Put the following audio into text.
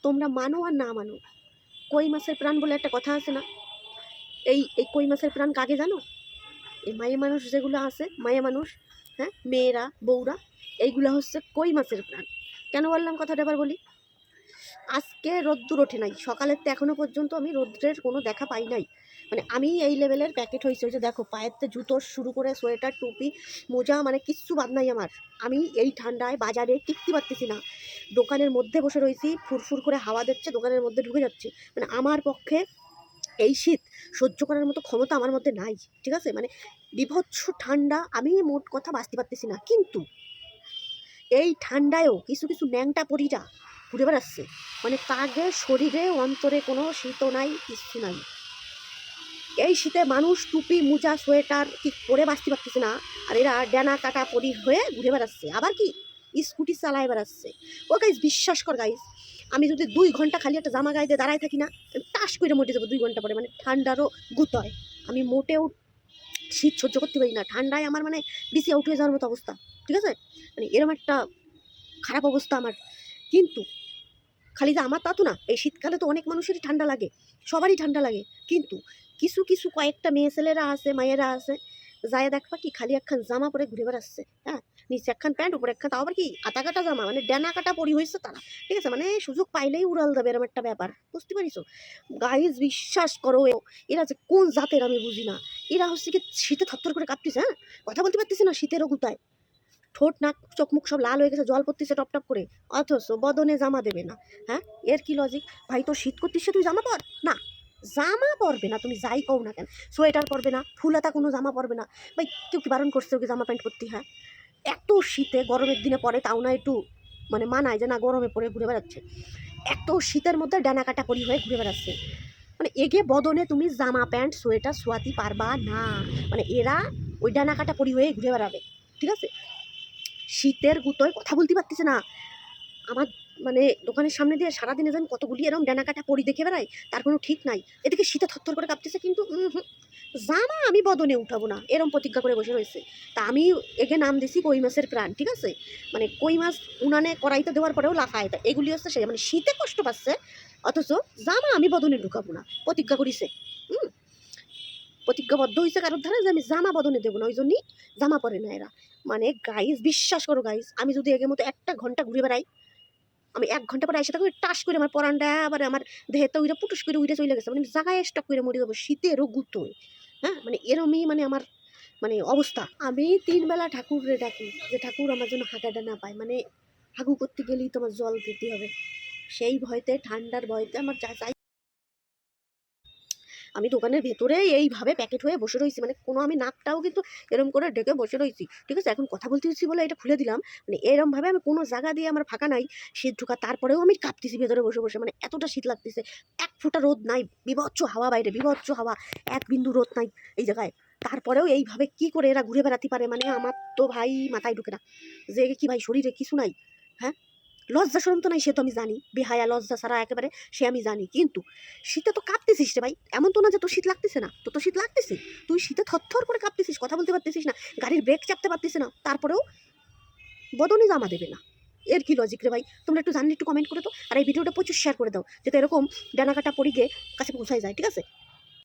তোমরা মানো আর না মানো, কই মাছের প্রাণ বলে একটা কথা আছে না? এই কই মাছের প্রাণ কাকে জানো? এই মায়ে মানুষ যেগুলো আছে, মায়ে মানুষ, হ্যাঁ, মেয়েরা বউরা, এইগুলা হচ্ছে কই মাছের প্রাণ। কেন বললাম কথাটা এবার বলি। আজকে রোদ্দুর ওঠে নাই, সকালের তো এখনো পর্যন্ত আমি রোদ্রের কোনো দেখা পাই নাই। মানে আমি এই লেভেলের প্যাকেট হয়েছে, ওই যে দেখো পায়েরতে জুতো শুরু করে সোয়েটার টুপি মোজা, মানে কিচ্ছু বাদ নাই আমার। আমি এই ঠান্ডায় বাজারে টিকতে পারতেছি না, দোকানের মধ্যে বসে রয়েছি, ফুরফুর করে হাওয়া দিচ্ছে, দোকানের মধ্যে ঢুকে যাচ্ছে। মানে আমার পক্ষে এই শীত সহ্য করার মতো ক্ষমতা আমার মধ্যে নাই, ঠিক আছে? মানে বিভৎস ঠান্ডা, আমি মোট কথা বাঁচতে পারতেছি না। কিন্তু এই ঠান্ডায়ও কিছু কিছু ন্যাংটা পরিরা ঘুরে বেড়াচ্ছে, মানে তাদের শরীরে অন্তরে কোনো শীতও নাই, কিচ্ছু নাই। এই শীতে মানুষ টুপি মোজা সোয়েটার কি পরে বাঁচতে পারতেছে না, আর এরা ডেনা কাটা পরি হয়ে ঘুরে বেড়াচ্ছে, আবার কি স্কুটি চালায় বেড়াচ্ছে। ও গাইজ বিশ্বাস কর গাইজ, আমি যদি 2 ঘন্টা খালি একটা জামা গায়ে দিয়ে দাঁড়ায় থাকি না, টাস করে মরে যাবো 2 ঘন্টা পরে, মানে ঠান্ডারও গুতয়। আমি মোটেও শীত সহ্য করতে পারি না, ঠান্ডায় আমার মানে বেশি আউট হয়ে যাওয়ার মতো অবস্থা, ঠিক আছে? মানে এরকম একটা খারাপ অবস্থা আমার। কিন্তু খালি যে আমার তা তো না, এই শীতকালে তো অনেক মানুষেরই ঠান্ডা লাগে, সবারই ঠান্ডা লাগে। কিন্তু কিছু কিছু কয়েকটা মেয়ে ছেলেরা আছে, মায়েরা আছে, যায় দেখবা কি খালি একখান জামা পরে ঘুরে বেড়াচ্ছে, হ্যাঁ, নিচে একখান প্যান্ট, উপরে একখান, তাও আবার কি আতা কাটা জামা, মানে ডেনা কাটা পরি হয়েছে তারা, ঠিক আছে? মানে সুযোগ পাইলেই উড়াল দেবে, এরকম একটা ব্যাপার, বুঝতে পারিস? গাইজ বিশ্বাস করো, এরা যে কোন জাতের আমি বুঝি না। এরা হচ্ছে কি শীতে থরথর করে কাঁপতেছে, হ্যাঁ, কথা বলতে পারতেছে না, শীতেরও গুতায়, ঠোঁট নাক চোখ মুখ সব লাল হয়ে গেছে, জল পড়তেছে টপ টপ করে, অথচ বদনে জামা দেবে না। হ্যাঁ, এর কি লজিক? ভাই তোর শীত করতেছে, তুই জামা পর না, জামা পরবে না, তুমি যাই কও না কেন, সোয়েটার পরবে না, ফুলাতা কোনো জামা পরবে না। ভাই কেউ কি বারণ করছে ওকে জামা প্যান্ট পরতে? হ্যাঁ, এত শীতে গরমের দিনে পরে তাও না একটু মানে মানায় যে না গরমে পরে ঘুরে বেড়াচ্ছে, এত শীতের মধ্যে ডানা কাটা পরি হয়ে ঘুরে বেড়াচ্ছে। মানে এগে বদনে তুমি জামা প্যান্ট সোয়েটার সোয়াতি পারবা না, মানে এরা ওই ডানা কাটা পরি হয়ে ঘুরে বেড়াবে, ঠিক আছে? শীতের গুতোয় কথা বলতে পারতেছে না। আমার মানে দোকানের সামনে দিয়ে সারাদিনে যেন কতগুলি এরকম ডেনা কাটা পরি দেখে বেড়াই, তার কোনো ঠিক নাই। এদিকে শীতে থরথর করে কাঁপতেছে, কিন্তু জামা আমি বদনে উঠাবো না, এরম প্রতিজ্ঞা করে বসে রয়েছে। তা আমি একে নাম দিছি কই মাছের প্রাণ, ঠিক আছে? মানে কই মাছ উনানে কড়াইতে দেওয়ার পরেও লাফায়, তা এগুলি হচ্ছে সে মানে শীতে কষ্ট পাচ্ছে, অথচ জামা আমি বদনে ঢুকাবো না, প্রতিজ্ঞা করিছে। হুম, প্রতিজ্ঞাবদ্ধ হয়েছে কারোর ধারা যে আমি জামা বদনে দেবো না, ওই জন্যই জামা পরে না এরা। মানে গাইজ বিশ্বাস করো গাইজ, আমি যদি এগের মতো 1 ঘন্টা ঘুরে বেড়াই, আমি 1 ঘন্টা পরে এসে থাকবো টাস করে আমার পরানটা আবার আমার দেহেতে উইরা পুটুস করে উইরে চলে গেছে, মানে জায়গায় স্টক করে মরে যাবো শীতেরও গুতোয়। হ্যাঁ, মানে এরমই মানে আমার মানে অবস্থা। আমি 3 বেলা ঠাকুরে ডাকি যে ঠাকুর আমার জন্য হাঁটাটা না পায়, মানে হাগু করতে গেলেই তো আমার জল খেতে হবে, সেই ভয়তে ঠান্ডার ভয়তে আমার যা চাই। আমি দোকানের ভেতরে এইভাবে প্যাকেট হয়ে বসে রয়েছি, মানে কোনো আমি নাকটাও কিন্তু এরম করে ঢেকে বসে রয়েছি, ঠিক আছে? এখন কথা বলতেছি বলে এটা খুলে দিলাম, মানে এরমভাবে আমি কোনো জায়গা দিয়ে আমার ফাঁকা নাই শীত ঢোকা, তারপরেও আমি কাঁপতেছি ভেতরে বসে বসে, মানে এতটা শীত লাগতেছে। এক ফোঁটা রোদ নাই, বিভৎস হাওয়া বাইরে, বিভৎস হাওয়া, এক বিন্দু রোদ নাই এই জায়গায়। তারপরেও এইভাবে কি করে এরা ঘুরে বেড়াতে পারে, মানে আমার তো ভাই মাথায় ঢুকে না যে কি ভাই শরীরে কিছু নাই। হ্যাঁ, লজ্জা শরম তো নাই, সে তো আমি জানি, বেহায়া লজ্জা ছাড়া একেবারে, সে আমি জানি। কিন্তু শীতে তো কাঁপতেছিস রে ভাই, এমন তো না যে তোর শীত লাগতেছে না, তো তোর শীত লাগতেছে, তুই শীতে থরথর করে কাঁপতেছিস, কথা বলতে পারতেছিস না, গাড়ির ব্রেক চাপতে পারতেছিস না, তারপরেও বদনে জামা দেবে না। এর কি লজিক রে ভাই? তোমরা একটু জানলে একটু কমেন্ট করে দাও, আর এই ভিডিওটা প্রচুর শেয়ার করে দাও, যাতে এরকম ডানা কাটা পরিকে কাছে পৌঁছায় যায়, ঠিক আছে?